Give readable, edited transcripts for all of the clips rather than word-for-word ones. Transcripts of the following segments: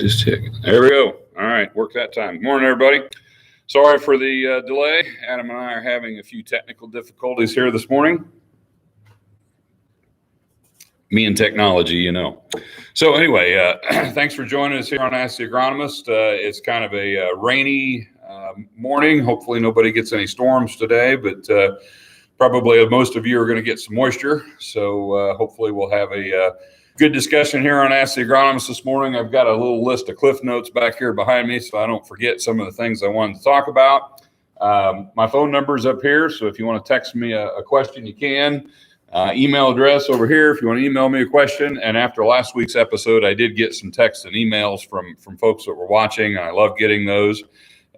Just checking. There we go. All right, work that time. Good morning, everybody. Sorry for the delay. Adam and I are having a few technical difficulties here this morning. Me and technology, you know. So anyway, thanks for joining us here on Ask the Agronomist. It's kind of a rainy morning. Hopefully nobody gets any storms today, but probably most of you are going to get some moisture. So hopefully we'll have a good discussion here on Ask the Agronomist this morning. I've got a little list of cliff notes back here behind me so I don't forget some of the things I wanted to talk about. My phone number is up here, so if you want to text me a question, you can. Email address over here if you want to email me a question. And after last week's episode, I did get some texts and emails from folks that were watching. I love getting those,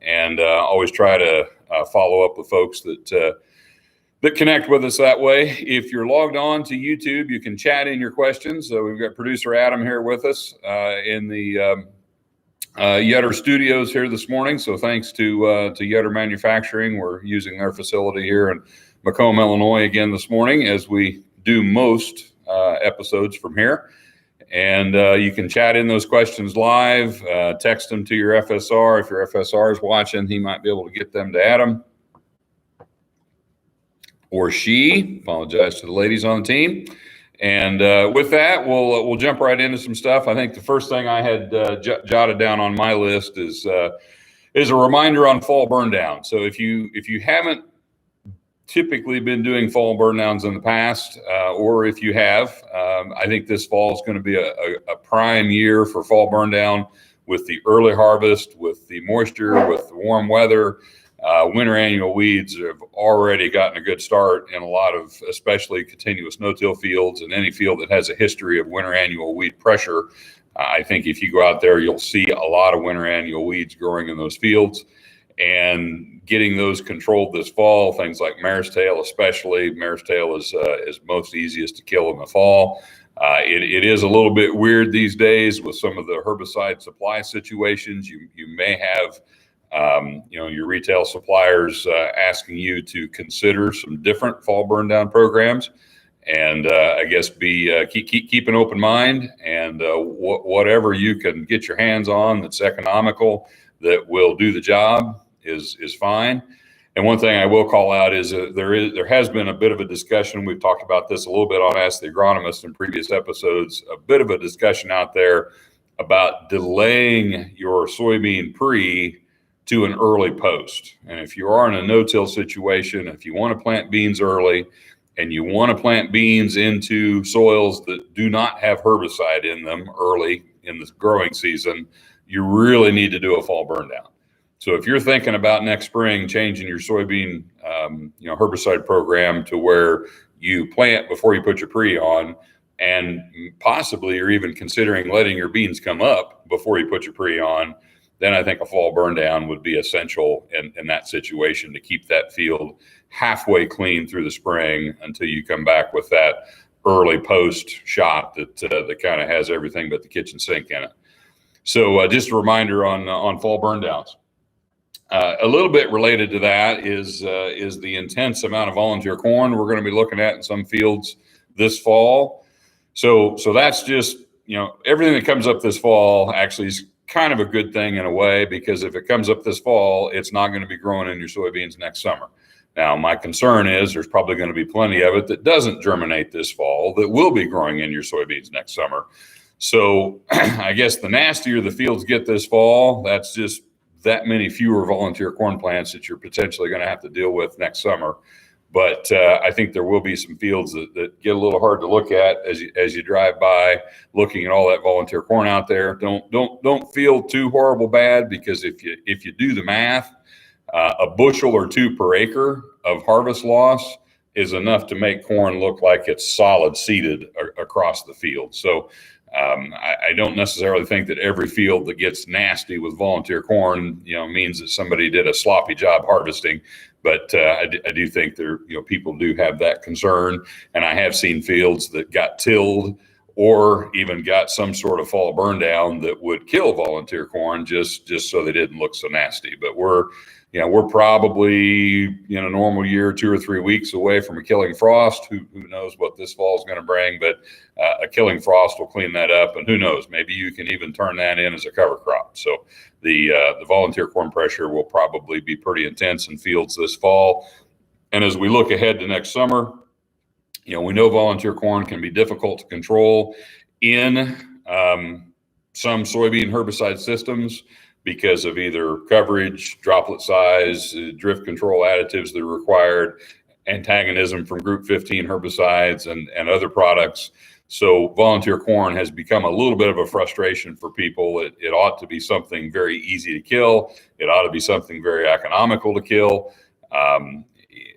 and always try to follow up with folks that connect with us that way. If you're logged on to YouTube, you can chat in your questions. So we've got producer Adam here with us in the Yetter Studios here this morning. So thanks to Yetter Manufacturing. We're using their facility here in Macomb, Illinois again this morning, as we do most episodes from here. And you can chat in those questions live, text them to your FSR. If your FSR is watching, he might be able to get them to Adam. Or she. Apologize to the ladies on the team. And with that, we'll jump right into some stuff. I think the first thing I had jotted down on my list is a reminder on fall burndown. So if you haven't typically been doing fall burndowns in the past, or if you have, I think this fall is going to be a prime year for fall burndown with the early harvest, with the moisture, with the warm weather. Winter annual weeds have already gotten a good start in a lot of, especially continuous no-till fields, and any field that has a history of winter annual weed pressure. I think if you go out there, you'll see a lot of winter annual weeds growing in those fields, and getting those controlled this fall. Things like mare's tail, especially mare's tail, is most easiest to kill in the fall. It is a little bit weird these days with some of the herbicide supply situations. You may have your retail suppliers asking you to consider some different fall burn down programs, and I guess keep an open mind, and whatever you can get your hands on that's economical, that will do the job is fine. And one thing I will call out is there has been a bit of a discussion. We've talked about this a little bit on Ask the Agronomist in previous episodes. A bit of a discussion out there about delaying your soybean pre to an early post. And if you are in a no-till situation, if you want to plant beans early and you want to plant beans into soils that do not have herbicide in them early in the growing season, you really need to do a fall burn down. So if you're thinking about next spring changing your soybean herbicide program to where you plant before you put your pre on, and possibly you're even considering letting your beans come up before you put your pre on, then I think a fall burn down would be essential in that situation to keep that field halfway clean through the spring until you come back with that early post shot that kind of has everything but the kitchen sink in it. So just a reminder on fall burn downs. A little bit related to that is the intense amount of volunteer corn we're going to be looking at in some fields this fall. So that's just, everything that comes up this fall actually is kind of a good thing in a way, because if it comes up this fall, it's not going to be growing in your soybeans next summer. Now, my concern is there's probably going to be plenty of it that doesn't germinate this fall that will be growing in your soybeans next summer. So I guess the nastier the fields get this fall, that's just that many fewer volunteer corn plants that you're potentially going to have to deal with next summer. But I think there will be some fields that get a little hard to look at as you drive by, looking at all that volunteer corn out there. Don't feel too horrible bad, because if you do the math, a bushel or two per acre of harvest loss is enough to make corn look like it's solid seeded across the field. So I don't necessarily think that every field that gets nasty with volunteer corn, means that somebody did a sloppy job harvesting. But I do think people do have that concern, and I have seen fields that got tilled or even got some sort of fall burn down that would kill volunteer corn just so they didn't look so nasty. But we're probably in a normal year 2 or 3 weeks away from a killing frost. Who knows what this fall is going to bring, but a killing frost will clean that up, and who knows, maybe you can even turn that in as a cover crop. So the volunteer corn pressure will probably be pretty intense in fields this fall. And as we look ahead to next summer, we know volunteer corn can be difficult to control in some soybean herbicide systems because of either coverage, droplet size, drift control additives that are required, antagonism from group 15 herbicides and other products. So volunteer corn has become a little bit of a frustration for people. It ought to be something very easy to kill. It ought to be something very economical to kill.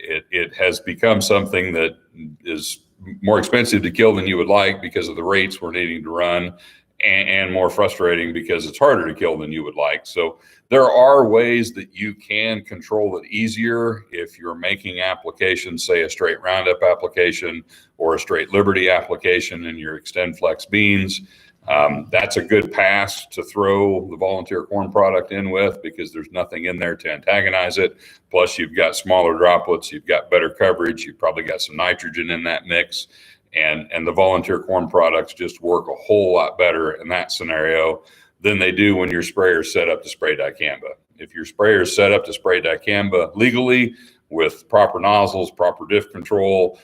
It has become something that is more expensive to kill than you would like because of the rates we're needing to run, and more frustrating because it's harder to kill than you would like. So there are ways that you can control it easier if you're making applications, say a straight Roundup application or a straight Liberty application in your XtendFlex beans. That's a good pass to throw the volunteer corn product in with because there's nothing in there to antagonize it. Plus you've got smaller droplets, you've got better coverage, you've probably got some nitrogen in that mix, and the volunteer corn products just work a whole lot better in that scenario than they do when your sprayer is set up to spray dicamba. If your sprayer is set up to spray dicamba legally with proper nozzles, proper diff control,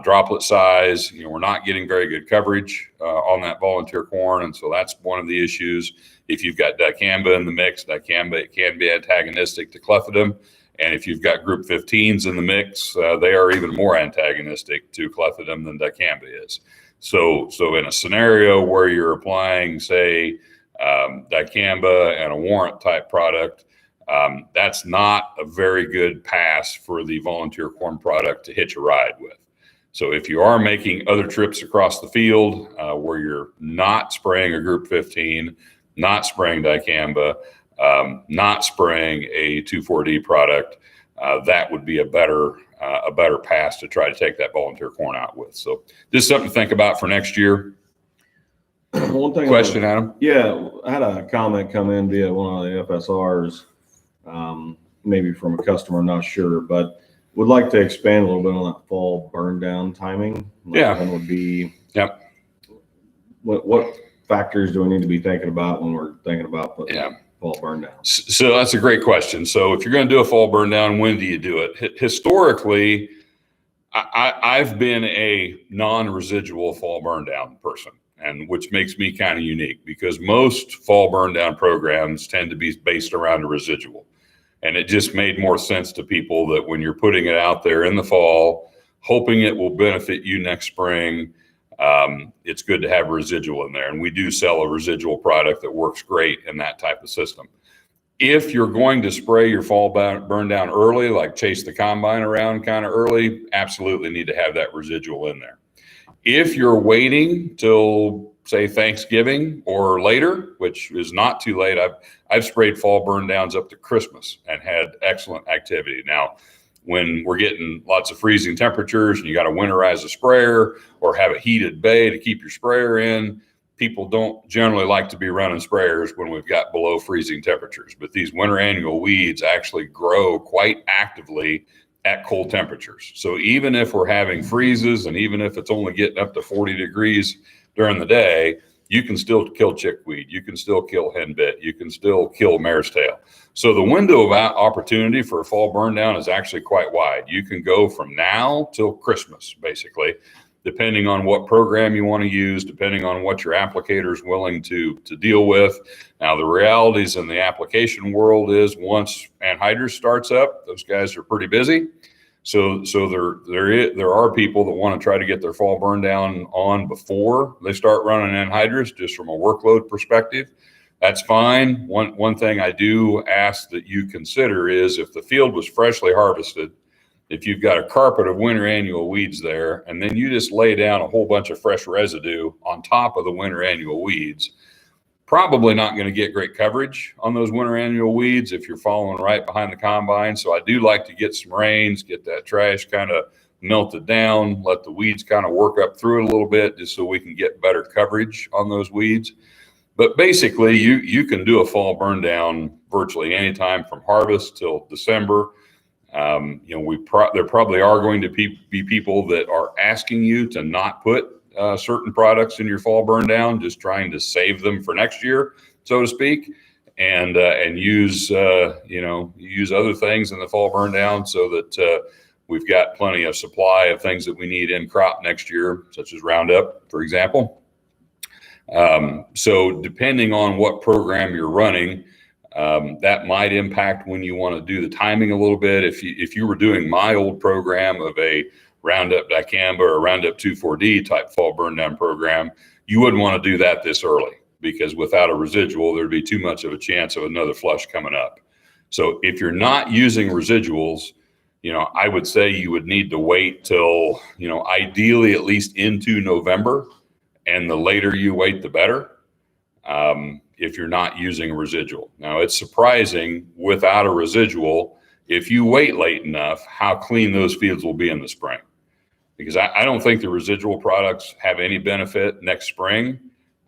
droplet size, we're not getting very good coverage on that volunteer corn, and so that's one of the issues. If you've got dicamba in the mix, dicamba, it can be antagonistic to clethodim, and if you've got group 15s in the mix, they are even more antagonistic to clethodim than dicamba is. So in a scenario where you're applying, say, dicamba and a warrant type product, that's not a very good pass for the volunteer corn product to hitch a ride with. So if you are making other trips across the field where you're not spraying a group 15, not spraying dicamba, not spraying a 2,4-D product, that would be a better pass to try to take that volunteer corn out with. So just something to think about for next year. One thing. Question, Adam? Yeah, I had a comment come in via one of the FSRs, maybe from a customer, I'm not sure, but would like to expand a little bit on that fall burn down timing. When would be? Yep. What factors do we need to be thinking about when we're thinking about putting fall burn down? So that's a great question. So if you're going to do a fall burn down, when do you do it? Historically, I've been a non-residual fall burn down person, and which makes me kind of unique because most fall burn down programs tend to be based around a residual. And it just made more sense to people that when you're putting it out there in the fall, hoping it will benefit you next spring, it's good to have a residual in there. And we do sell a residual product that works great in that type of system. If you're going to spray your fall burn down early, like chase the combine around kind of early, absolutely need to have that residual in there. If you're waiting till, say, Thanksgiving or later, which is not too late, I've sprayed fall burn downs up to Christmas and had excellent activity. Now, when we're getting lots of freezing temperatures and you got to winterize a sprayer or have a heated bay to keep your sprayer in, people don't generally like to be running sprayers when we've got below freezing temperatures. But these winter annual weeds actually grow quite actively at cold temperatures. So even if we're having freezes and even if it's only getting up to 40 degrees during the day, you can still kill chickweed, you can still kill henbit, you can still kill mare's tail. So the window of opportunity for a fall burn down is actually quite wide. You can go from now till Christmas, basically, depending on what program you want to use, depending on what your applicator is willing to deal with. Now, the realities in the application world is once anhydrous starts up, those guys are pretty busy. So there are people that want to try to get their fall burn down on before they start running anhydrous, just from a workload perspective. That's fine. One thing I do ask that you consider is if the field was freshly harvested, if you've got a carpet of winter annual weeds there, and then you just lay down a whole bunch of fresh residue on top of the winter annual weeds, probably not going to get great coverage on those winter annual weeds if you're following right behind the combine. So I do like to get some rains, get that trash kind of melt it down, let the weeds kind of work up through it a little bit just so we can get better coverage on those weeds. But basically, you can do a fall burn down virtually anytime from harvest till December. There probably are going to be people that are asking you to not put certain products in your fall burn down, just trying to save them for next year, so to speak, and use other things in the fall burn down so that we've got plenty of supply of things that we need in crop next year, such as Roundup, for example. So depending on what program you're running, that might impact when you want to do the timing a little bit. If you were doing my old program of a Roundup dicamba or Roundup 2,4-D type fall burn down program, you wouldn't want to do that this early, because without a residual, there'd be too much of a chance of another flush coming up. So if you're not using residuals, I would say you would need to wait till, ideally at least into November. And the later you wait, the better, if you're not using a residual. Now, it's surprising without a residual, if you wait late enough, how clean those fields will be in the spring. Because I don't think the residual products have any benefit next spring.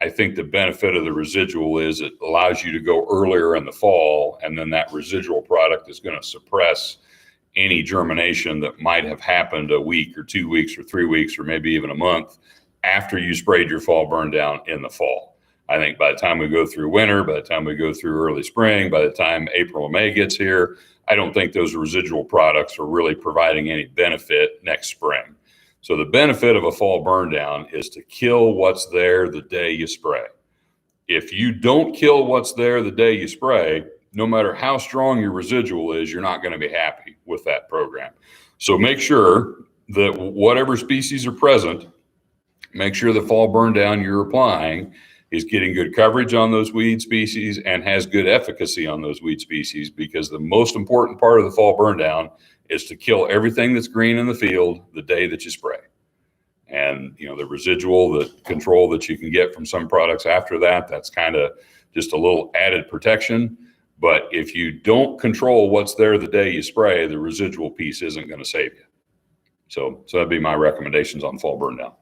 I think the benefit of the residual is it allows you to go earlier in the fall, and then that residual product is going to suppress any germination that might have happened a week or 2 weeks or 3 weeks or maybe even a month after you sprayed your fall burn down in the fall. I think by the time we go through winter, by the time we go through early spring, by the time April or May gets here, I don't think those residual products are really providing any benefit next spring. So the benefit of a fall burn down is to kill what's there the day you spray. If you don't kill what's there the day you spray, no matter how strong your residual is, you're not going to be happy with that program. So make sure that whatever species are present, make sure the fall burn down you're applying is getting good coverage on those weed species and has good efficacy on those weed species, because the most important part of the fall burn down is to kill everything that's green in the field the day that you spray. And, the residual, the control that you can get from some products after that, that's kind of just a little added protection. But if you don't control what's there the day you spray, the residual piece isn't going to save you. So that'd be my recommendations on fall burn down.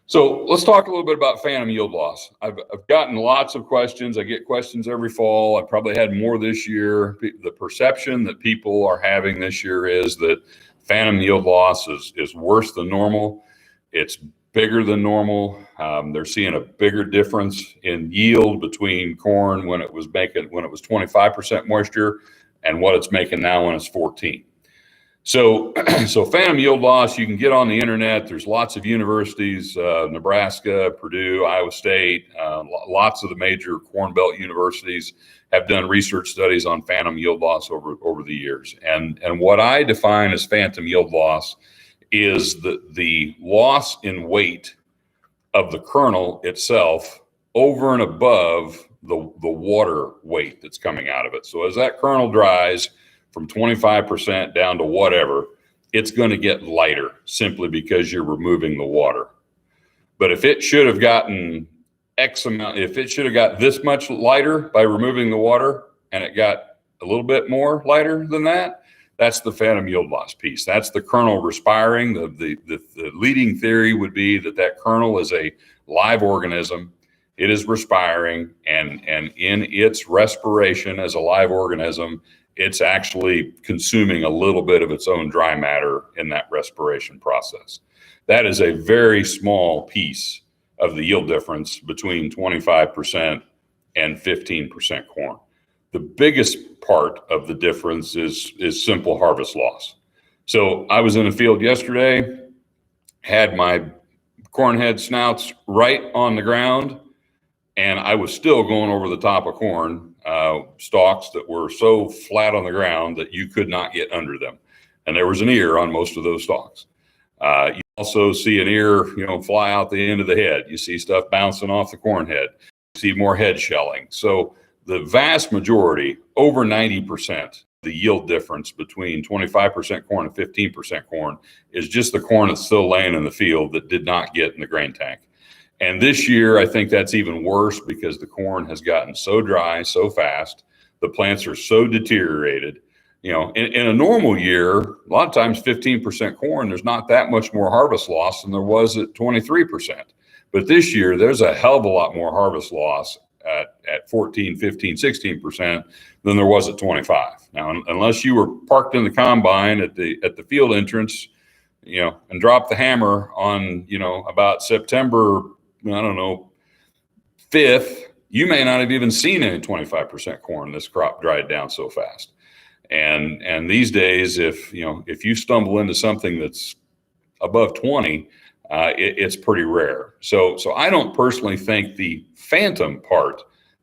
So let's talk a little bit about phantom yield loss. I've gotten lots of questions. I get questions every fall. I probably had more this year. The perception that people are having this year is that phantom yield loss is worse than normal. It's bigger than normal. They're seeing a bigger difference in yield between corn when it was 25% moisture and what it's making now when it's 14. So phantom yield loss, you can get on the internet. There's lots of universities, Nebraska, Purdue, Iowa State, lots of the major Corn Belt universities have done research studies on phantom yield loss over the years. And what I define as phantom yield loss is the loss in weight of the kernel itself over and above the water weight that's coming out of it. So as that kernel dries from 25% down to whatever, it's going to get lighter simply because you're removing the water. But if it should have gotten X amount, if it should have got this much lighter by removing the water and it got a little bit more lighter than that, that's the phantom yield loss piece. That's the kernel respiring. The leading theory would be that kernel is a live organism. It is respiring, and in its respiration as a live organism, it's actually consuming a little bit of its own dry matter in that respiration process. That is a very small piece of the yield difference between 25% and 15% corn. The biggest part of the difference is simple harvest loss. So I was in the field yesterday, had my corn head snouts right on the ground, and I was still going over the top of corn stalks that were so flat on the ground that you could not get under them. And there was an ear on most of those stalks. You also see an ear, fly out the end of the head. You see stuff bouncing off the corn head. You see more head shelling. So the vast majority, over 90%, the yield difference between 25% corn and 15% corn is just the corn that's still laying in the field that did not get in the grain tank. And this year, I think that's even worse because the corn has gotten so dry so fast. The plants are so deteriorated In a normal year, a lot of times 15% corn, there's not that much more harvest loss than there was at 23%. But this year, there's a hell of a lot more harvest loss at 14, 15, 16% than there was at 25. Now, unless you were parked in the combine at the field entrance, and dropped the hammer on, about September, 5th, you may not have even seen any 25% corn. This crop dried down so fast. And these days, if you stumble into something that's above 20, it's pretty rare. So I don't personally think the phantom part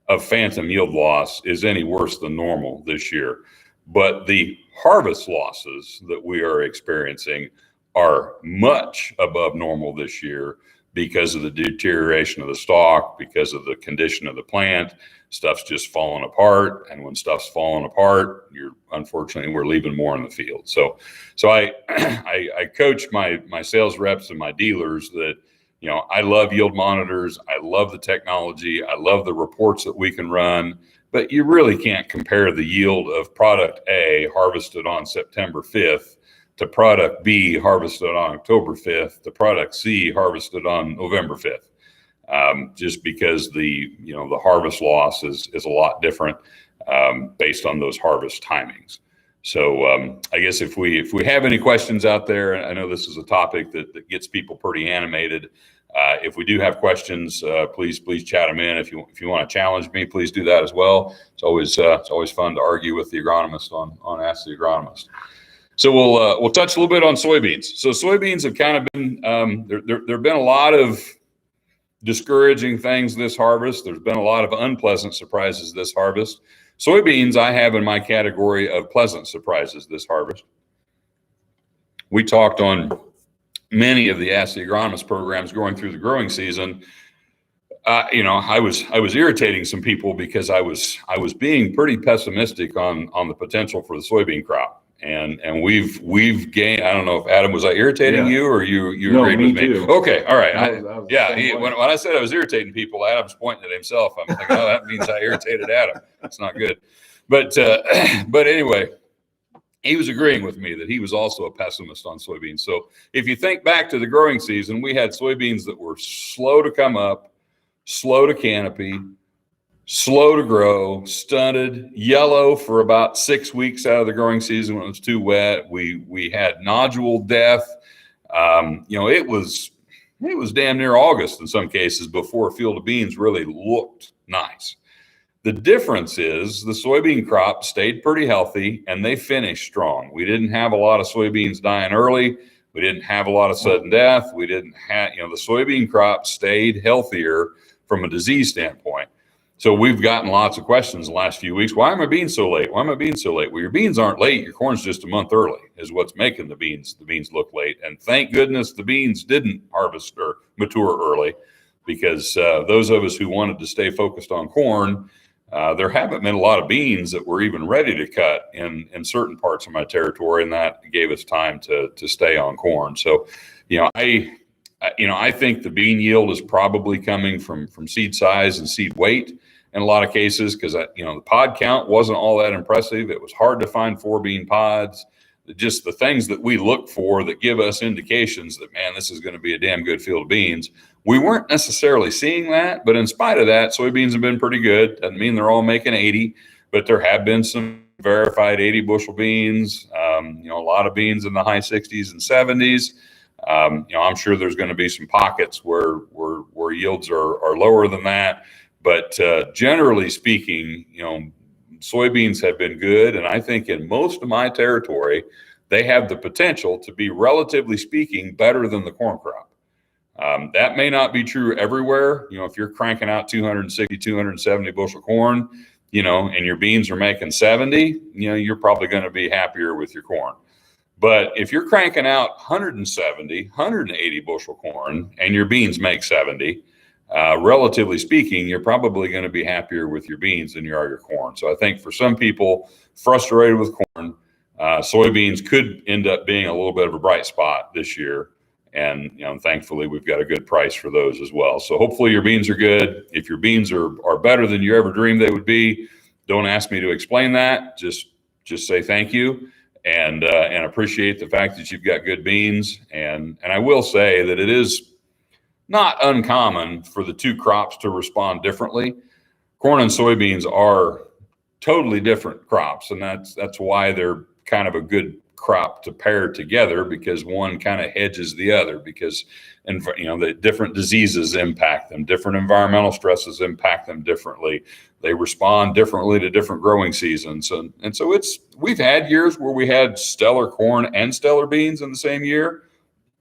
of phantom yield loss is any worse than normal this year. But the harvest losses that we are experiencing are much above normal this year because of the deterioration of the stalk, because of the condition of the plant. Stuff's just falling apart, and when stuff's falling apart, unfortunately we're leaving more in the field. So I coach my sales reps and my dealers that I love yield monitors, I love the technology, I love the reports that we can run, but you really can't compare the yield of product A harvested on September 5th to product B harvested on October 5th to product C harvested on November 5th. Just because the harvest loss is a lot different based on those harvest timings. So I guess if we have any questions out there, I know this is a topic that gets people pretty animated. If we do have questions, please chat them in. If you want to challenge me, please do that as well. It's always fun to argue with the agronomist on Ask the Agronomist. So we'll touch a little bit on soybeans. So soybeans have kind of been there've been a lot of discouraging things this harvest. There's been a lot of unpleasant surprises this harvest. Soybeans I have in my category of pleasant surprises this harvest. We talked on many of the Ask the Agronomist programs going through the growing season. I was irritating some people because I was being pretty pessimistic on the potential for the soybean crop. And we've gained. I don't know if Adam, was I irritating you or you agreed with me? Too. Okay, all right. When I said I was irritating people, Adam's pointing at himself. I'm thinking, oh, that means I irritated Adam. That's not good. But anyway, he was agreeing with me that he was also a pessimist on soybeans. So if you think back to the growing season, we had soybeans that were slow to come up, slow to canopy, slow to grow, stunted, yellow for about 6 weeks out of the growing season when it was too wet. We had nodule death. It was damn near August in some cases before a field of beans really looked nice. The difference is the soybean crop stayed pretty healthy and they finished strong. We didn't have a lot of soybeans dying early. We didn't have a lot of sudden death. We didn't have, the soybean crop stayed healthier from a disease standpoint. So we've gotten lots of questions the last few weeks. Why am I being so late? Why am I being so late? Well, your beans aren't late. Your corn's just a month early is what's making the beans look late. And thank goodness the beans didn't harvest or mature early, because those of us who wanted to stay focused on corn, there haven't been a lot of beans that were even ready to cut in certain parts of my territory, and that gave us time to stay on corn. So, I think the bean yield is probably coming from seed size and seed weight in a lot of cases, because the pod count wasn't all that impressive. It was hard to find 4 bean pods. Just the things that we look for that give us indications that, man, this is going to be a damn good field of beans. We weren't necessarily seeing that, but in spite of that, soybeans have been pretty good. Doesn't mean they're all making 80, but there have been some verified 80 bushel beans. A lot of beans in the high 60s and 70s. I'm sure there's going to be some pockets where yields are lower than that, but generally speaking, soybeans have been good, and I think in most of my territory, they have the potential to be, relatively speaking, better than the corn crop. That may not be true everywhere. If you're cranking out 260, 270 bushel corn, and your beans are making 70, you're probably going to be happier with your corn. But if you're cranking out 170, 180 bushel corn and your beans make 70, relatively speaking, you're probably going to be happier with your beans than you are your corn. So I think for some people frustrated with corn, soybeans could end up being a little bit of a bright spot this year. And thankfully, we've got a good price for those as well. So hopefully your beans are good. If your beans are better than you ever dreamed they would be, don't ask me to explain that. Just just say thank you and appreciate the fact that you've got good beans. And I will say that it is not uncommon for the two crops to respond differently. Corn and soybeans are totally different crops, and that's why they're kind of a good crop to pair together, because one kind of hedges the other, because the different diseases impact them, different environmental stresses impact them differently. They respond differently to different growing seasons, and so we've had years where we had stellar corn and stellar beans in the same year.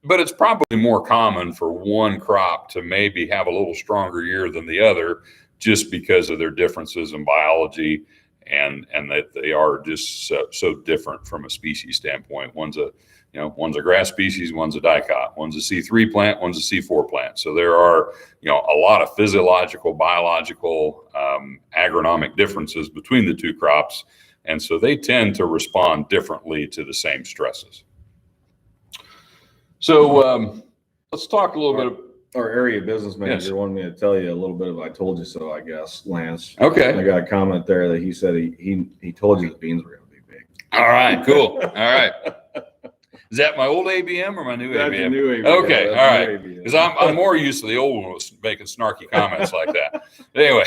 But it's probably more common for one crop to maybe have a little stronger year than the other, just because of their differences in biology, and that they are just so different from a species standpoint. One's a grass species, one's a dicot, one's a C3 plant, one's a C4 plant. So there are a lot of physiological, biological, agronomic differences between the two crops, and so they tend to respond differently to the same stresses. So let's talk a little bit. Our area business manager Yes. wanted me to tell you a little bit of I told you so, I guess, Lance. Okay. I got a comment there that he said he told you the beans were going to be big. All right, cool. All right. Is that my old ABM or my new That's ABM? your new ABM. Okay, That's all your right. ABM. Because I'm more used to the old one was making snarky comments like that. But anyway,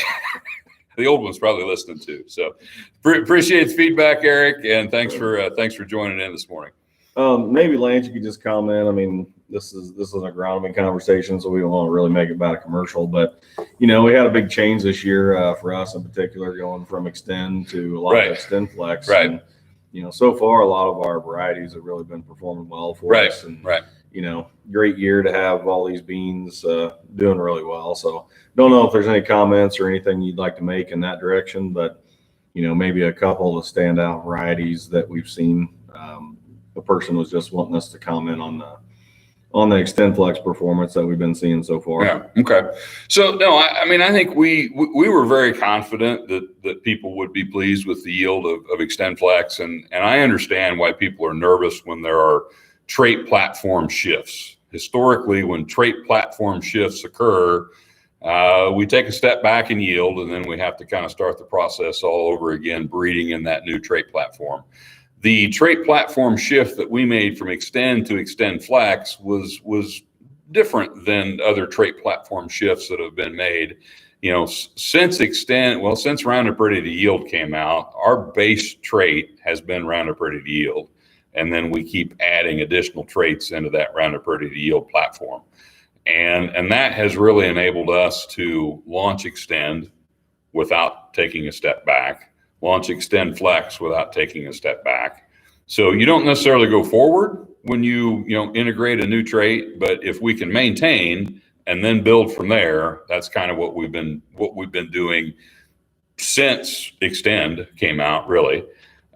the old one's probably listening too. So appreciate the feedback, Eric, and thanks for joining in this morning. Maybe Lance, you could just comment. I mean, this is an agronomy conversation, so we don't want to really make it about a commercial. But we had a big change this year for us in particular, going from Extend to a lot of Extend Flex. Right. And, so far, a lot of our varieties have really been performing well for us. And, great year to have all these beans doing really well. So don't know if there's any comments or anything you'd like to make in that direction, but maybe a couple of standout varieties that we've seen. The person was just wanting us to comment on the Extend Flex performance that we've been seeing so far. Yeah. Okay. So no, I think we were very confident that people would be pleased with the yield of Extend Flex, and I understand why people are nervous when there are trait platform shifts. Historically, when trait platform shifts occur, we take a step back in yield, and then we have to kind of start the process all over again, breeding in that new trait platform. The trait platform shift that we made from Extend to Extend Flex was different than other trait platform shifts that have been made. Since Roundup Ready to Yield came out, our base trait has been Roundup Ready to Yield, and then we keep adding additional traits into that Roundup Ready to Yield platform, and that has really enabled us to launch Extend without taking a step back. Launch Extend Flex without taking a step back. So you don't necessarily go forward when you integrate a new trait, but if we can maintain and then build from there, that's kind of what we've been doing since Extend came out, really.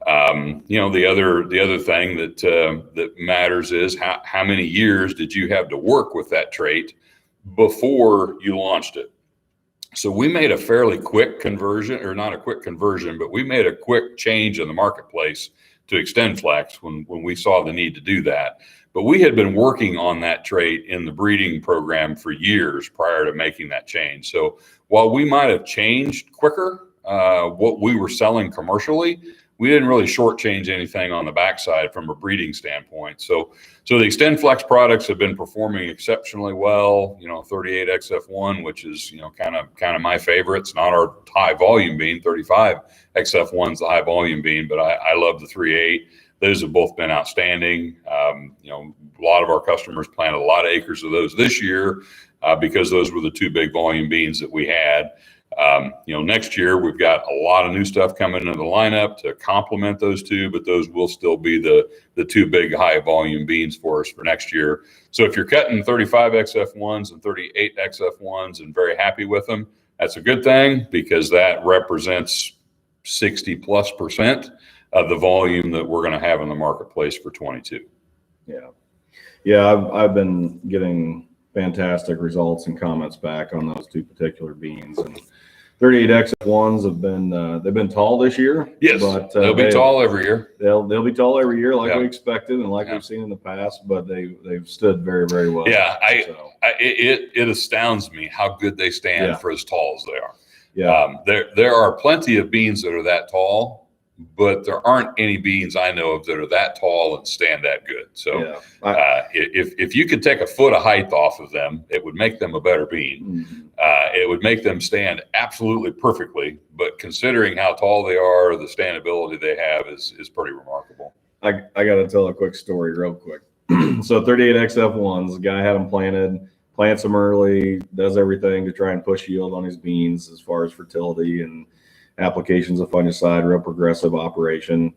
The other thing that matters is how many years did you have to work with that trait before you launched it. So we made a fairly quick conversion, or not a quick conversion, but we made a quick change in the marketplace to Extend Flex when we saw the need to do that. But we had been working on that trait in the breeding program for years prior to making that change. So while we might have changed quicker what we were selling commercially, we didn't really shortchange anything on the backside from a breeding standpoint. So the Extend Flex products have been performing exceptionally well. 38 XF1, which is kind of my favorite. It's not our high volume bean. 35 XF1 is the high volume bean, but I love the 38. Those have both been outstanding. A lot of our customers planted a lot of acres of those this year because those were the two big volume beans that we had. Next year we've got a lot of new stuff coming into the lineup to complement those two, but those will still be the two big high volume beans for us for next year. So if you're cutting 35 XF1s and 38 XF1s and very happy with them, that's a good thing, because that represents 60+% of the volume that we're going to have in the marketplace for 22. Yeah. I've been getting fantastic results and comments back on those two particular beans, and 38 XF1s have been they've been tall this year. Yes, but they'll be tall every year. They'll be tall every year, like we expected and like we've seen in the past. But they've stood very, very well. Yeah, it astounds me how good they stand for as tall as they are. Yeah, there are plenty of beans that are that tall, but there aren't any beans I know of that are that tall and stand that good. So if you could take a foot of height off of them, it would make them a better bean. It would make them stand absolutely perfectly, but considering how tall they are, the standability they have is pretty remarkable. I got to tell a quick story real quick. So 38XF1s, the guy had them planted, plants them early, does everything to try and push yield on his beans as far as fertility and applications of fungicide, real progressive operation,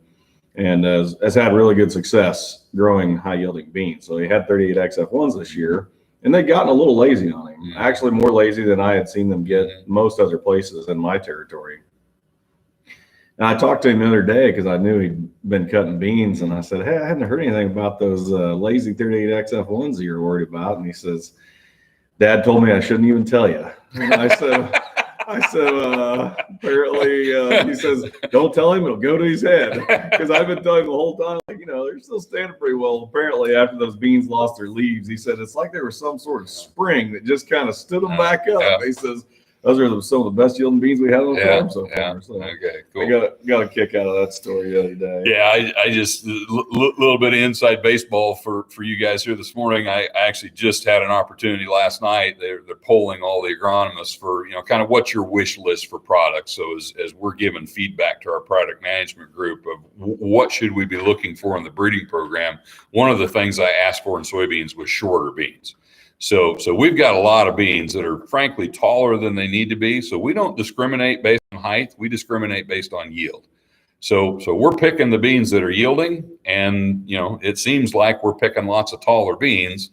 and has had really good success growing high yielding beans. So he had 38XF1s this year, and they'd gotten a little lazy on him, actually more lazy than I had seen them get most other places in my territory. And I talked to him the other day because I knew he'd been cutting beans, and I said, hey, I hadn't heard anything about those lazy 38XF1s that you're worried about. And he says, Dad told me I shouldn't even tell you. And I said, apparently, he says, don't tell him, it'll go to his head. Because I've been telling him the whole time, like, they're still standing pretty well. Apparently, after those beans lost their leaves, he said, it's like there was some sort of spring that just kind of stood them back up. He says, those are some of the best yielding beans we had on the farm so far. So okay, cool. I got a kick out of that story the other day. Yeah, I just little bit of inside baseball for you guys here this morning. I actually just had an opportunity last night. They're polling all the agronomists for kind of what's your wish list for products. So as we're giving feedback to our product management group of what should we be looking for in the breeding program, one of the things I asked for in soybeans was shorter beans. So we've got a lot of beans that are frankly taller than they need to be. So we don't discriminate based on height. We discriminate based on yield. So we're picking the beans that are yielding, and it seems like we're picking lots of taller beans.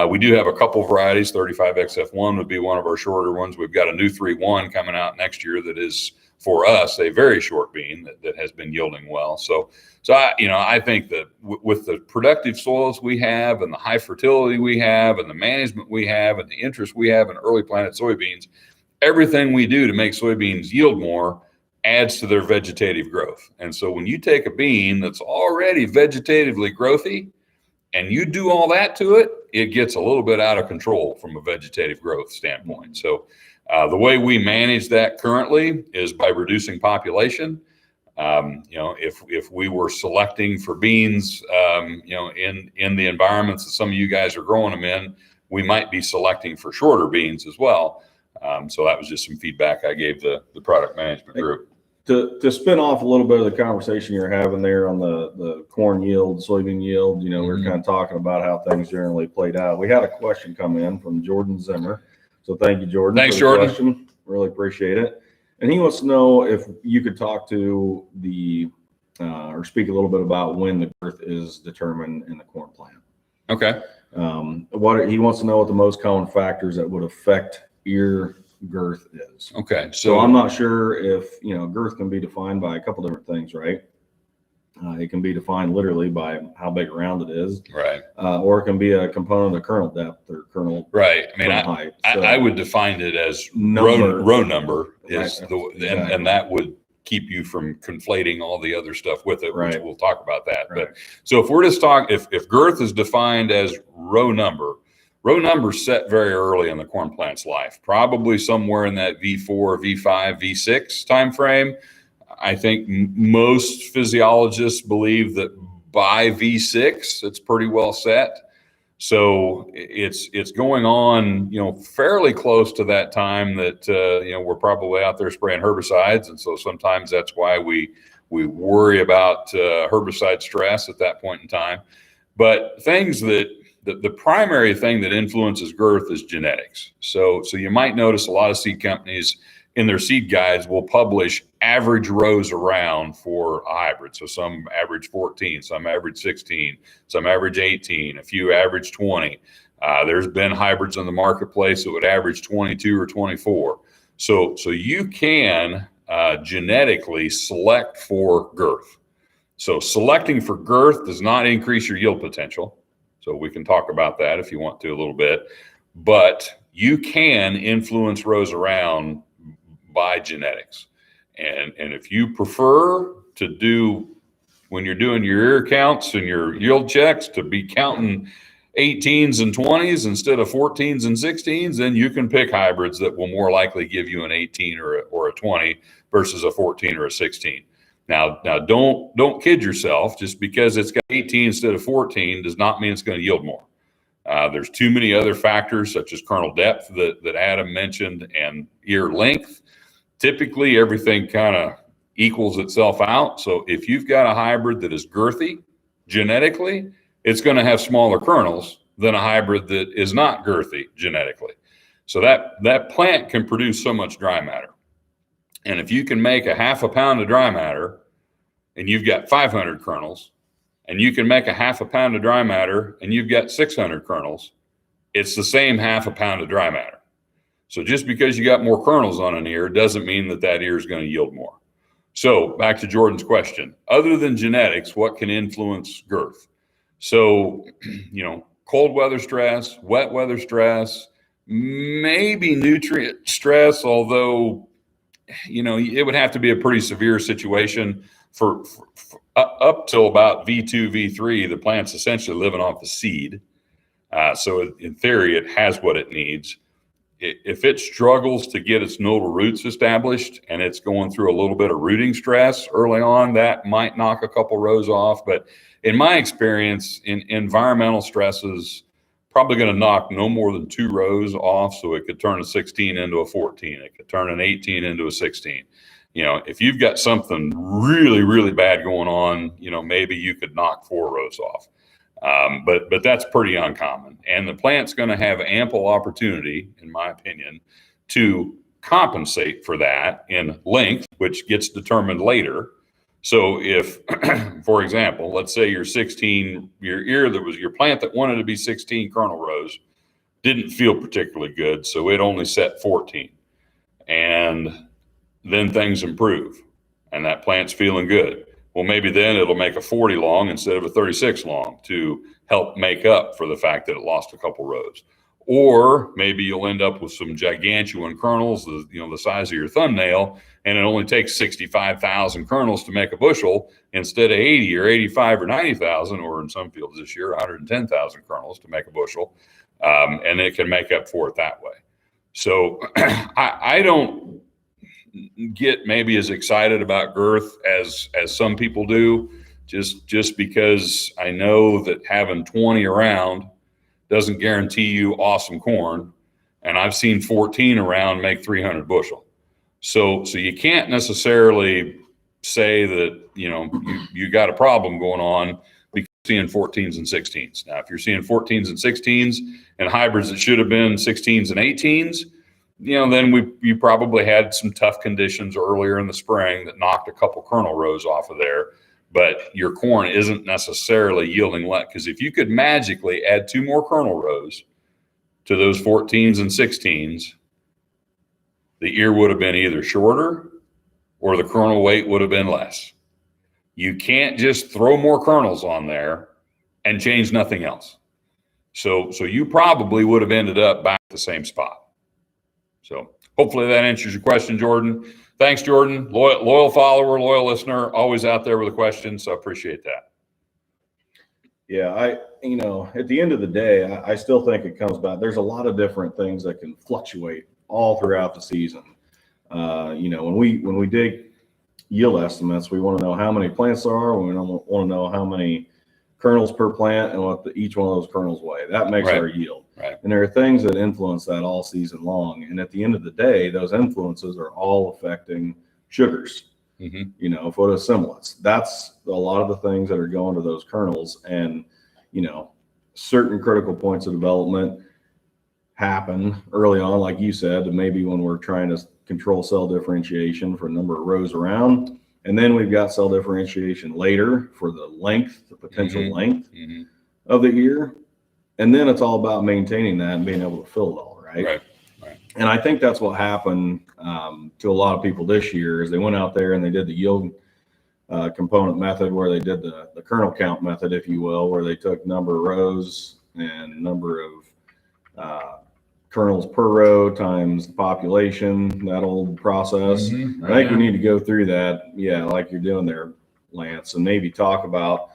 We do have a couple varieties. 35XF1 would be one of our shorter ones. We've got a new 3-1 coming out next year that is, for us, a very short bean that has been yielding well. So I think that with the productive soils we have and the high fertility we have and the management we have and the interest we have in early planted soybeans, everything we do to make soybeans yield more adds to their vegetative growth. And so when you take a bean that's already vegetatively growthy and you do all that to it, it gets a little bit out of control from a vegetative growth standpoint. So the way we manage that currently is by reducing population. If we were selecting for beans, in the environments that some of you guys are growing them in, we might be selecting for shorter beans as well. So that was just some feedback I gave the product management group. To spin off a little bit of the conversation you're having there on the corn yield, soybean yield, we're kind of talking about how things generally played out. We had a question come in from Jordan Zimmer. So thank you, Jordan. Thanks, Jordan. Question. Really appreciate it. And he wants to know if you could talk to or speak a little bit about when the girth is determined in the corn plant. Okay. He wants to know what the most common factors that would affect ear girth is. Okay. So I'm not sure if, girth can be defined by a couple different things, right? It can be defined literally by how big around it is, right? Or it can be a component of kernel depth or kernel right. I mean, height. So I would define it as row number is right. Exactly. and that would keep you from conflating all the other stuff with it, which we'll talk about that. Right. But so if we're just talking, if girth is defined as row number set very early in the corn plant's life, probably somewhere in that V4, V5, V6 timeframe. I think most physiologists believe that by V6, it's pretty well set. So it's going on, fairly close to that time that, we're probably out there spraying herbicides. And so sometimes that's why we worry about herbicide stress at that point in time. But the primary thing that influences girth is genetics. So you might notice a lot of seed companies in their seed guides will publish average rows around for a hybrid. So some average 14, some average 16, some average 18, a few average 20. There's been hybrids in the marketplace that would average 22 or 24. So you can genetically select for girth. So selecting for girth does not increase your yield potential. So we can talk about that if you want to a little bit, but you can influence rows around by genetics. And if you prefer to do, when you're doing your ear counts and your yield checks, to be counting 18s and 20s instead of 14s and 16s, then you can pick hybrids that will more likely give you an 18 or a 20 versus a 14 or a 16. Now don't kid yourself. Just because it's got 18 instead of 14 does not mean it's going to yield more. There's too many other factors, such as kernel depth that Adam mentioned, and ear length. Typically, everything kind of equals itself out. So if you've got a hybrid that is girthy genetically, it's going to have smaller kernels than a hybrid that is not girthy genetically. So that plant can produce so much dry matter. And if you can make a half a pound of dry matter and you've got 500 kernels, and you can make a half a pound of dry matter and you've got 600 kernels, it's the same half a pound of dry matter. So just because you got more kernels on an ear doesn't mean that ear is going to yield more. So back to Jordan's question, other than genetics, what can influence girth? So, cold weather stress, wet weather stress, maybe nutrient stress, although, it would have to be a pretty severe situation for up till about V2, V3, the plant's essentially living off the seed. So in theory, it has what it needs. If it struggles to get its nodal roots established and it's going through a little bit of rooting stress early on, that might knock a couple rows off. But in my experience, in environmental stresses, probably going to knock no more than 2 rows off. So it could turn a 16 into a 14. It could turn an 18 into a 16. If you've got something really, really bad going on, maybe you could knock 4 rows off. But that's pretty uncommon. And the plant's going to have ample opportunity, in my opinion, to compensate for that in length, which gets determined later. So if, for example, let's say your plant that wanted to be 16 kernel rows didn't feel particularly good, so it only set 14. And then things improve and that plant's feeling good. Well, maybe then it'll make a 40 long instead of a 36 long to help make up for the fact that it lost a couple rows. Or maybe you'll end up with some gigantuan kernels, the size of your thumbnail, and it only takes 65,000 kernels to make a bushel instead of 80 or 85 or 90,000, or in some fields this year, 110,000 kernels to make a bushel. And it can make up for it that way. So I don't get maybe as excited about girth as some people do, just because I know that having 20 around doesn't guarantee you awesome corn, and I've seen 14 around make 300 bushel. So you can't necessarily say that you got a problem going on because you're seeing 14s and 16s. Now, if you're seeing 14s and 16s and hybrids that should have been 16s and 18s, then you probably had some tough conditions earlier in the spring that knocked a couple kernel rows off of there. But your corn isn't necessarily yielding less, because if you could magically add 2 more kernel rows to those 14s and 16s, the ear would have been either shorter or the kernel weight would have been less. You can't just throw more kernels on there and change nothing else. So you probably would have ended up back at the same spot. So hopefully that answers your question, Jordan. Thanks, Jordan. Loyal follower, loyal listener, always out there with a question. So I appreciate that. Yeah, at the end of the day, I still think it comes back. There's a lot of different things that can fluctuate all throughout the season. When we dig yield estimates, we want to know how many plants there are. We want to know how many kernels per plant and what each one of those kernels weigh. That makes our yield. Right. And there are things that influence that all season long. And at the end of the day, those influences are all affecting sugars, photostimulants. That's a lot of the things that are going to those kernels. And, certain critical points of development happen early on, like you said, maybe when we're trying to control cell differentiation for a number of rows around. And then we've got cell differentiation later for the length, the potential length of the ear. And then it's all about maintaining that and being able to fill it all, right? And I think that's what happened to a lot of people this year is they went out there and they did the yield component method, where they did the kernel count method, if you will, where they took number of rows and number of kernels per row times the population, that old process. I think we need to go through that, like you're doing there, Lance, and maybe talk about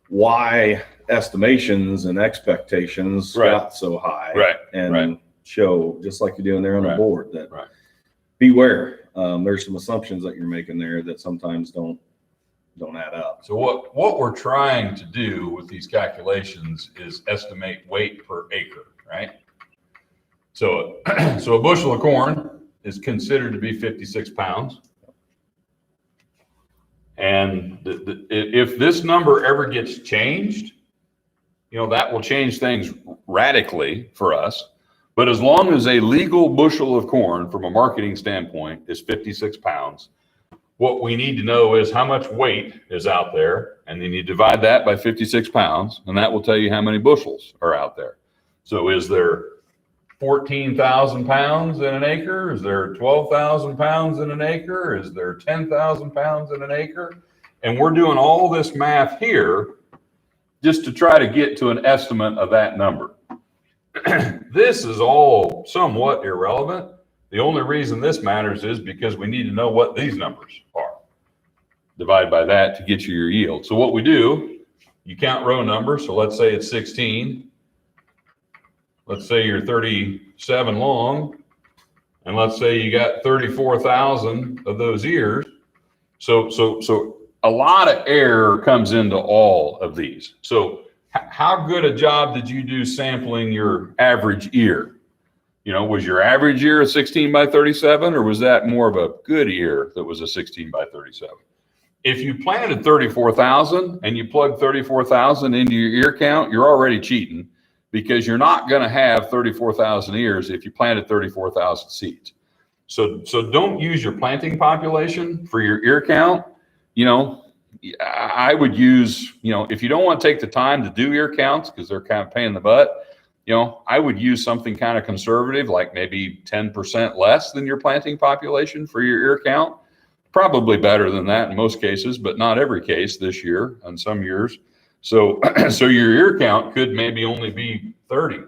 why estimations and expectations got so high, and show, just like you're doing there on the board, that beware. There's some assumptions that you're making there that sometimes don't don't add up. So what we're trying to do with these calculations is estimate weight per acre, right? So, so a bushel of corn is considered to be 56 pounds. And if this number ever gets changed, that will change things radically for us. But as long as a legal bushel of corn from a marketing standpoint is 56 pounds, what we need to know is how much weight is out there. And then you divide that by 56 pounds, and that will tell you how many bushels are out there. So is there 14,000 pounds in an acre? Is there 12,000 pounds in an acre? Is there 10,000 pounds in an acre? And we're doing all this math here just to try to get to an estimate of that number. This is all somewhat irrelevant. The only reason this matters is because we need to know what these numbers are. Divide by that to get you your yield. So what we do, you count row numbers. So let's say it's 16. Let's say you're 37 long, and let's say you got 34,000 of those ears. So a lot of error comes into all of these. So how good a job did you do sampling your average ear? Was your average ear a 16 by 37, or was that more of a good ear that was a 16 by 37? If you planted 34,000 and you plug 34,000 into your ear count, you're already cheating, because you're not going to have 34,000 ears if you planted 34,000 seeds. So don't use your planting population for your ear count. I would use, if you don't want to take the time to do ear counts because they're kind of pain in the butt, I would use something kind of conservative, like maybe 10% less than your planting population for your ear count. Probably better than that in most cases, but not every case this year and some years. So your ear count could maybe only be 30,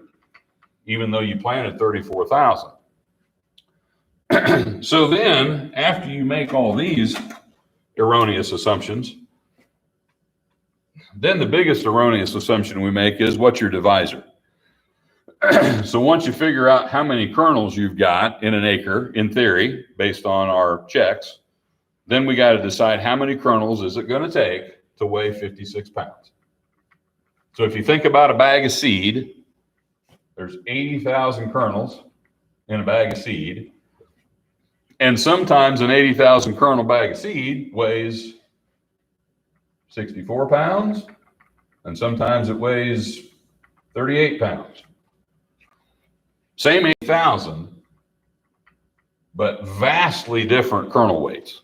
even though you planted 34,000. So then, after you make all these erroneous assumptions, then the biggest erroneous assumption we make is, what's your divisor? So once you figure out how many kernels you've got in an acre, in theory, based on our checks, then we got to decide how many kernels is it going to take to weigh 56 pounds. So if you think about a bag of seed, there's 80,000 kernels in a bag of seed. And sometimes an 80,000 kernel bag of seed weighs 64 pounds, and sometimes it weighs 38 pounds. Same 80,000, but vastly different kernel weights.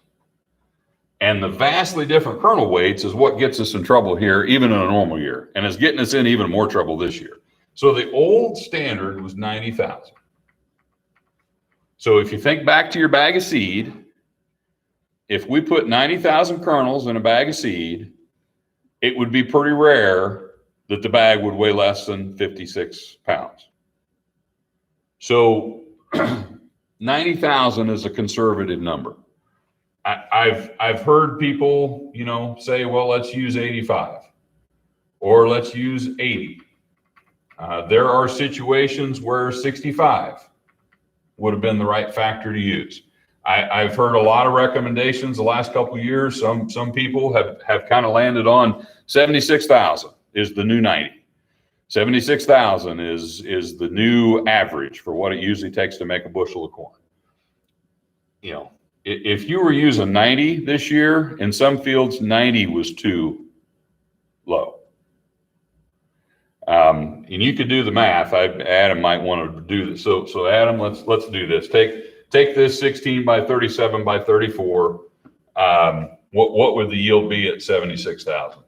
And the vastly different kernel weights is what gets us in trouble here, even in a normal year, and is getting us in even more trouble this year. So the old standard was 90,000. So if you think back to your bag of seed, if we put 90,000 kernels in a bag of seed, it would be pretty rare that the bag would weigh less than 56 pounds. So 90,000 is a conservative number. I've heard people, say, well, let's use 85 or let's use 80. There are situations where 65 would have been the right factor to use. I've heard a lot of recommendations the last couple of years. Some people have kind of landed on 76,000 is the new 90. 76,000 is the new average for what it usually takes to make a bushel of corn. If you were using 90 this year, in some fields, 90 was too low. And you could do the math. Adam might want to do this. So Adam, let's do this. Take this 16 by 37 by 34. What would the yield be at 76,000?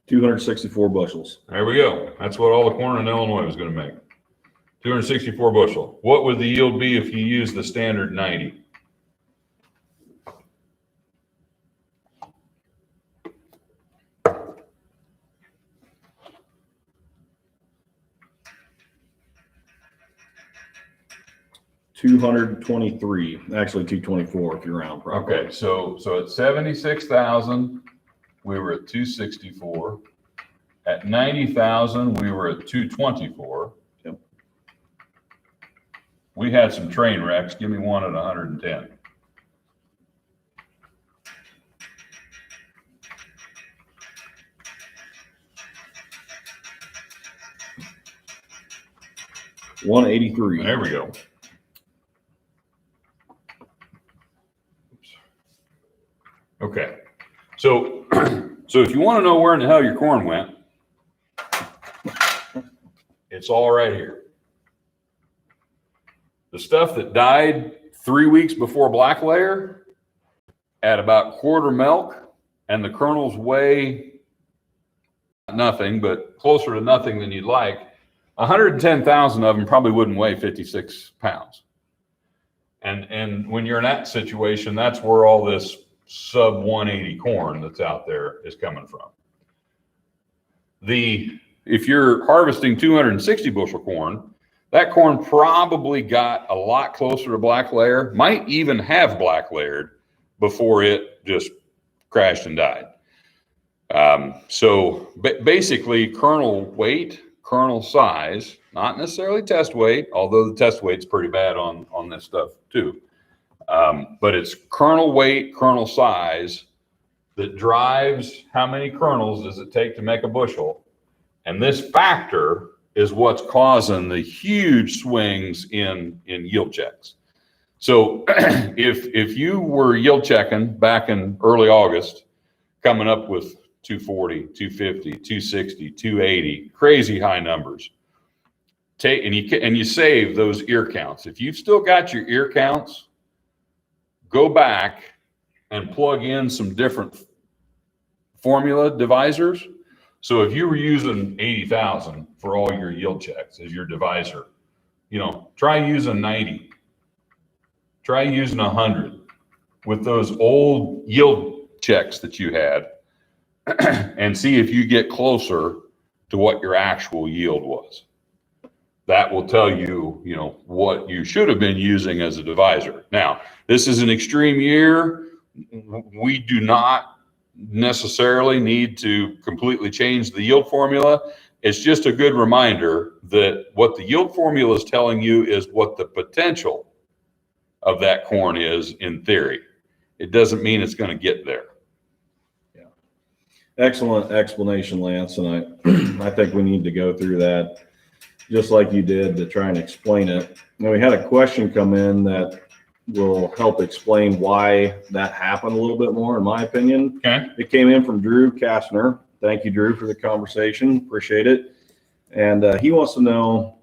$264 bushels. There we go. That's what all the corn in Illinois was going to make. 264 bushel. What would the yield be if you use the standard 90? $223, actually 224 if you round properly. Okay, so at 76,000, we were at 264. At 90,000, we were at 224. Yep. we had some train wrecks. Give me one at 110. $183. There we go. Oops. Okay. So if you want to know where in the hell your corn went, it's all right here. The stuff that died 3 weeks before black layer at about quarter milk, and the kernels weigh nothing, but closer to nothing than you'd like, 110,000 of them probably wouldn't weigh 56 pounds. And when you're in that situation, that's where all this sub 180 corn that's out there is coming from. If you're harvesting 260 bushel corn, that corn probably got a lot closer to black layer, might even have black layered before it just crashed and died. So basically kernel weight, kernel size, not necessarily test weight, although the test weight's pretty bad on this stuff too. But it's kernel weight, kernel size that drives how many kernels does it take to make a bushel. And this factor is what's causing the huge swings in yield checks. So if you were yield checking back in early August, coming up with 240, 250, 260, 280, crazy high numbers, and you save those ear counts. If you've still got your ear counts, go back and plug in some different formula divisors. So if you were using 80,000 for all your yield checks as your divisor, try using 90. Try using 100 with those old yield checks that you had and see if you get closer to what your actual yield was. That will tell you, what you should have been using as a divisor. Now, this is an extreme year. We do not necessarily need to completely change the yield formula. It's just a good reminder that what the yield formula is telling you is what the potential of that corn is in theory. It doesn't mean it's going to get there. Yeah. Excellent explanation, Lance. And I think we need to go through that just like you did to try and explain it. Now, we had a question come in that will help explain why that happened a little bit more, in my opinion. Okay. It came in from Drew Kastner. Thank you, Drew, for the conversation. Appreciate it. And he wants to know,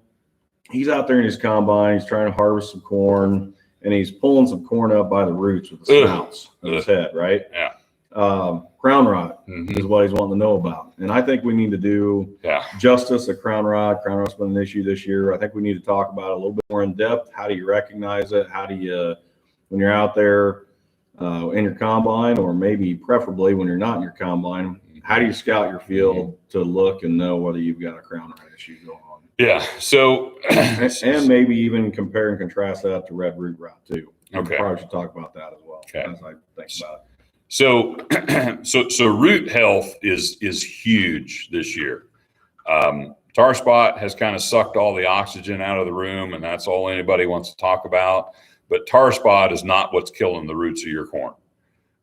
he's out there in his combine, he's trying to harvest some corn, and he's pulling some corn up by the roots with the snouts of his head, right? Yeah. Crown rot is what he's wanting to know about. And I think we need to do justice at crown rot. Crown rot's been an issue this year. I think we need to talk about it a little bit more in depth. How do you recognize it? How do you, when you're out there in your combine, or maybe preferably when you're not in your combine, how do you scout your field to look and know whether you've got a crown rot issue going on? Yeah. So, and maybe even compare and contrast that to red root rot too. Okay. Probably should talk about that as well. Okay. As I think about it. So root health is huge this year. Tar spot has kind of sucked all the oxygen out of the room, and that's all anybody wants to talk about. But tar spot is not what's killing the roots of your corn.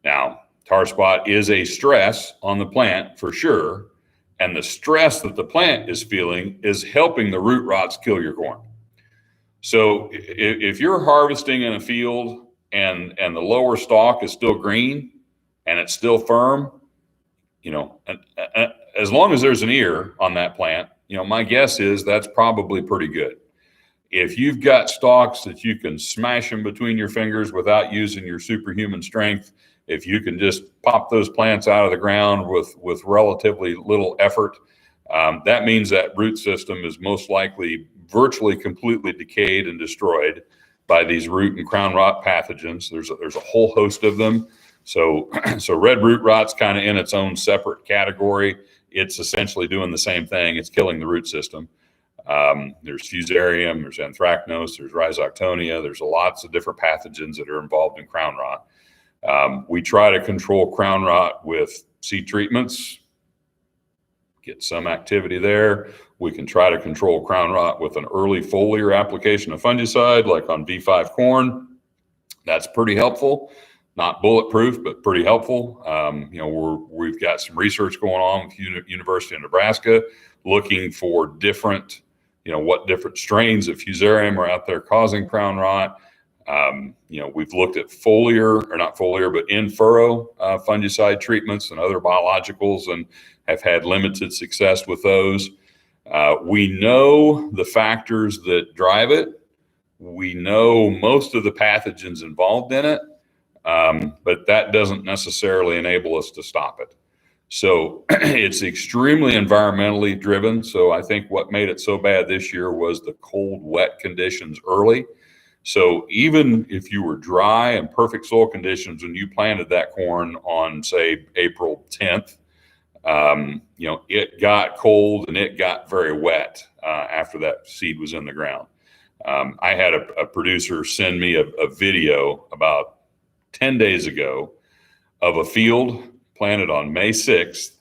Now, tar spot is a stress on the plant for sure, and the stress that the plant is feeling is helping the root rots kill your corn. So if you're harvesting in a field and the lower stalk is still green and it's still firm, as long as there's an ear on that plant, my guess is that's probably pretty good. If you've got stalks that you can smash them between your fingers without using your superhuman strength, if you can just pop those plants out of the ground with relatively little effort, that means that root system is most likely virtually completely decayed and destroyed by these root and crown rot pathogens. There's a whole host of them. So red root rot's kind of in its own separate category. It's essentially doing the same thing. It's killing the root system. There's fusarium, there's anthracnose, there's rhizoctonia. There's lots of different pathogens that are involved in crown rot. We try to control crown rot with seed treatments, get some activity there. We can try to control crown rot with an early foliar application of fungicide, like on V5 corn. That's pretty helpful. Not bulletproof, but pretty helpful. We've got some research going on with University of Nebraska, looking for different, what different strains of fusarium are out there causing crown rot. We've looked at in furrow fungicide treatments and other biologicals, and have had limited success with those. We know the factors that drive it. We know most of the pathogens involved in it, but that doesn't necessarily enable us to stop it. So it's extremely environmentally driven. So I think what made it so bad this year was the cold, wet conditions early. So even if you were dry and perfect soil conditions when you planted that corn on, say, April 10th, it got cold and it got very wet after that seed was in the ground. I had a producer send me a video about 10 days ago of a field planted on May 6th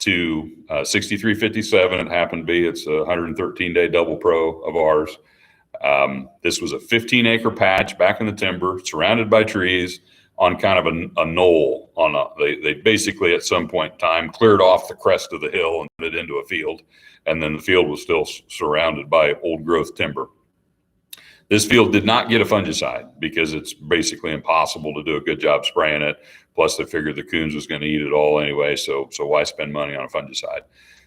to 6357. It happened to be, it's a 113-day double pro of ours. This was a 15-acre patch back in the timber, surrounded by trees, on kind of a knoll. They basically at some point in time cleared off the crest of the hill and put it into a field, and then the field was still surrounded by old growth timber. This field did not get a fungicide because it's basically impossible to do a good job spraying it. Plus, they figured the coons was going to eat it all anyway, so why spend money on a fungicide?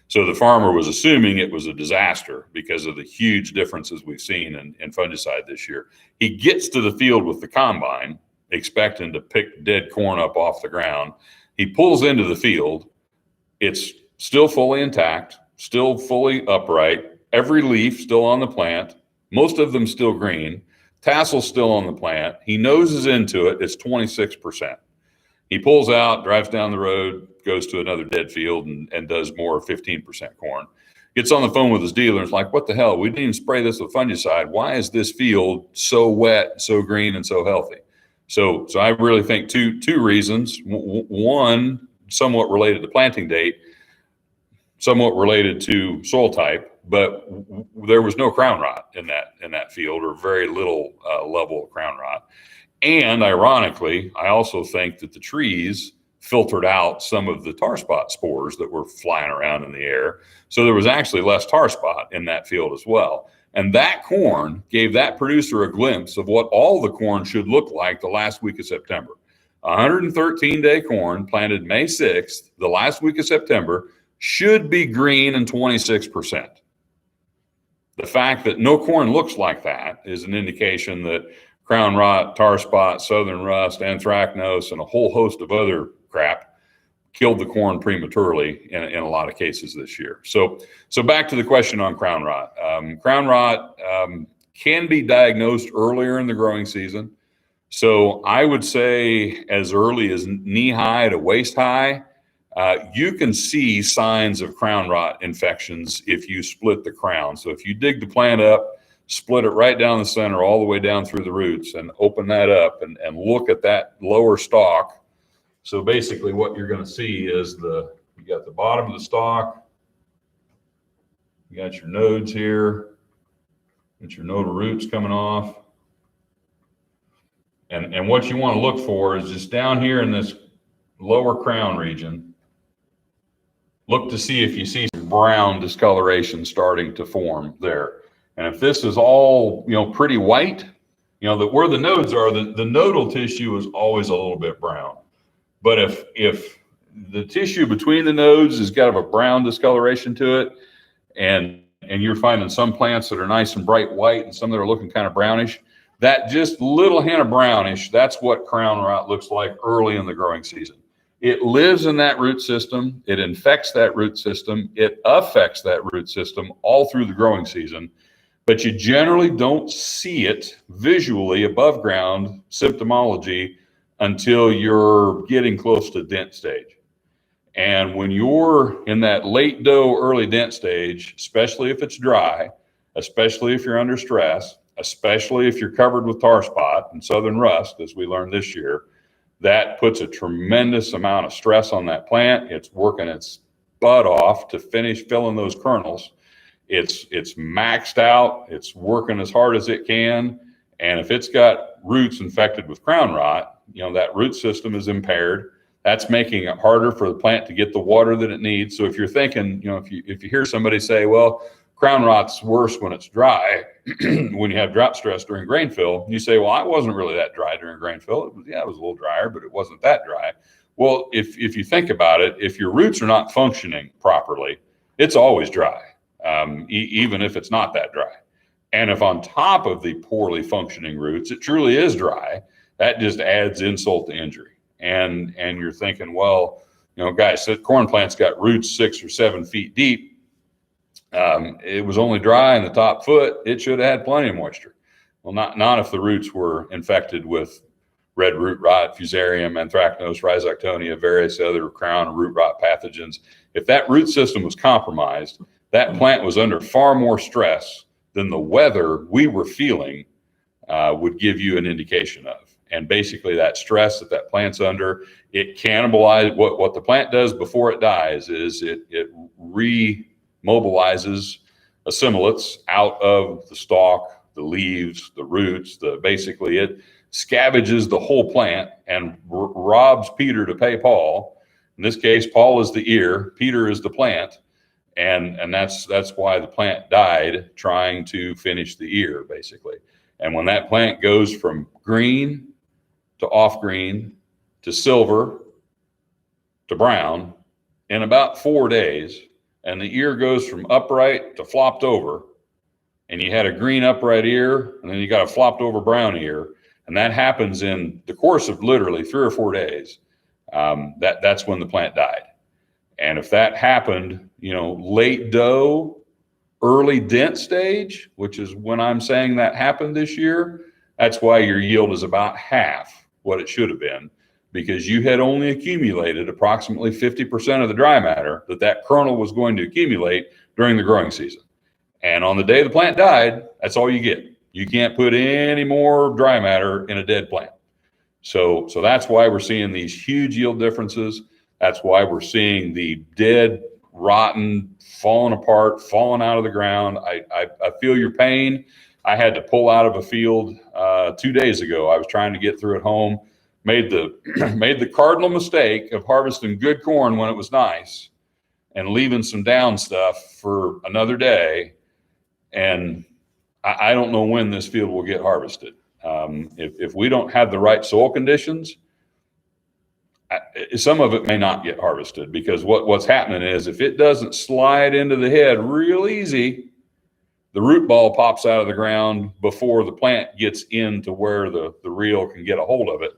So the farmer was assuming it was a disaster because of the huge differences we've seen in fungicide this year. He gets to the field with the combine, expecting to pick dead corn up off the ground. He pulls into the field. It's still fully intact, still fully upright, every leaf still on the plant, most of them still green, tassel still on the plant. He noses into it. It's 26%. He pulls out, drives down the road, goes to another dead field and does more 15% corn. Gets on the phone with his dealer and is like, what the hell? We didn't even spray this with fungicide. Why is this field so wet, so green, and so healthy? So I really think two reasons. One, somewhat related to planting date, somewhat related to soil type, but there was no crown rot in that field, or very little level of crown rot. And ironically, I also think that the trees filtered out some of the tar spot spores that were flying around in the air. So there was actually less tar spot in that field as well. And that corn gave that producer a glimpse of what all the corn should look like the last week of September. 113-day corn planted May 6th, the last week of September, should be green and 26%. The fact that no corn looks like that is an indication that crown rot, tar spot, southern rust, anthracnose, and a whole host of other crap killed the corn prematurely in a lot of cases this year. So back to the question on crown rot. Crown rot can be diagnosed earlier in the growing season. So I would say as early as knee high to waist high, you can see signs of crown rot infections if you split the crown. So if you dig the plant up, split it right down the center, all the way down through the roots, and open that up and look at that lower stalk. So basically what you're going to see is you got the bottom of the stalk, you got your nodes here, got your nodal roots coming off. And what you want to look for is just down here in this lower crown region, look to see if you see some brown discoloration starting to form there. And if this is all, pretty white, where the nodes are, the nodal tissue is always a little bit brown. But if the tissue between the nodes has got a brown discoloration to it, and you're finding some plants that are nice and bright white and some that are looking kind of brownish, that just little hint of brownish, that's what crown rot looks like early in the growing season. It lives in that root system. It infects that root system. It affects that root system all through the growing season. But you generally don't see it visually above ground symptomology until you're getting close to dent stage. And when you're in that late dough, early dent stage, especially if it's dry, especially if you're under stress, especially if you're covered with tar spot and southern rust, as we learned this year, that puts a tremendous amount of stress on that plant. It's working its butt off to finish filling those kernels. It's maxed out. It's working as hard as it can. And if it's got roots infected with crown rot, that root system is impaired. That's making it harder for the plant to get the water that it needs. So if you're thinking, if you hear somebody say, well, crown rot's worse when it's dry, when you have drought stress during grain fill, you say, well, I wasn't really that dry during grain fill. It was a little drier, but it wasn't that dry. Well, if you think about it, if your roots are not functioning properly, it's always dry, even if it's not that dry. And if on top of the poorly functioning roots, it truly is dry, that just adds insult to injury. And you're thinking, well, guys, the corn plant's got roots 6 or 7 feet deep. It was only dry in the top foot. It should have had plenty of moisture. Well, not if the roots were infected with red root rot, fusarium, anthracnose, rhizoctonia, various other crown root rot pathogens. If that root system was compromised, that plant was under far more stress than the weather we were feeling would give you an indication of. And basically that stress that plant's under, it cannibalizes what the plant does before it dies is it remobilizes assimilates out of the stalk, the leaves, the roots, basically it scavenges the whole plant and robs Peter to pay Paul. In this case, Paul is the ear, Peter is the plant. And that's why the plant died trying to finish the ear, basically. And when that plant goes from green to off green to silver to brown in about 4 days, and the ear goes from upright to flopped over, and you had a green upright ear, and then you got a flopped over brown ear, and that happens in the course of literally 3 or 4 days, that's when the plant died. And if that happened, late dough, early dent stage, which is when I'm saying that happened this year, that's why your yield is about half what it should have been, because you had only accumulated approximately 50% of the dry matter that kernel was going to accumulate during the growing season. And on the day the plant died, that's all you get. You can't put any more dry matter in a dead plant. So that's why we're seeing these huge yield differences. That's why we're seeing the dead, rotten, falling apart, falling out of the ground. I feel your pain. I had to pull out of a field 2 days ago. I was trying to get through at home, made the cardinal mistake of harvesting good corn when it was nice and leaving some down stuff for another day. And I don't know when this field will get harvested. If we don't have the right soil conditions, some of it may not get harvested, because what's happening is if it doesn't slide into the head real easy, the root ball pops out of the ground before the plant gets into where the reel can get a hold of it.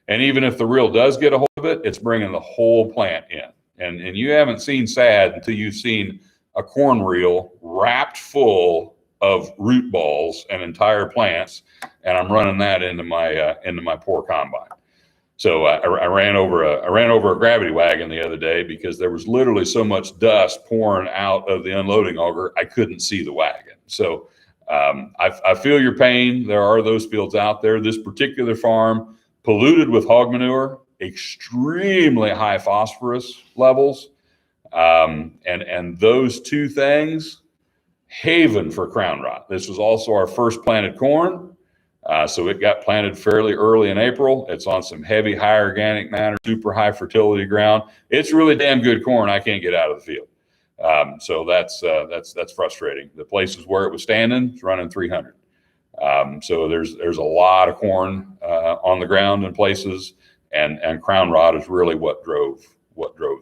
And even if the reel does get a hold of it, it's bringing the whole plant in. And you haven't seen sad until you've seen a corn reel wrapped full of root balls and entire plants. And I'm running that into my poor combine. So I ran over a gravity wagon the other day because there was literally so much dust pouring out of the unloading auger, I couldn't see the wagon. So I feel your pain. There are those fields out there. This particular farm, polluted with hog manure, extremely high phosphorus levels, and those two things, haven for crown rot. This was also our first planted corn. So it got planted fairly early in April. It's on some heavy, high organic matter, super high fertility ground. It's really damn good corn. I can't get out of the field. So that's frustrating. The places where it was standing, it's running 300. So there's a lot of corn on the ground in places, and crown rot is really what drove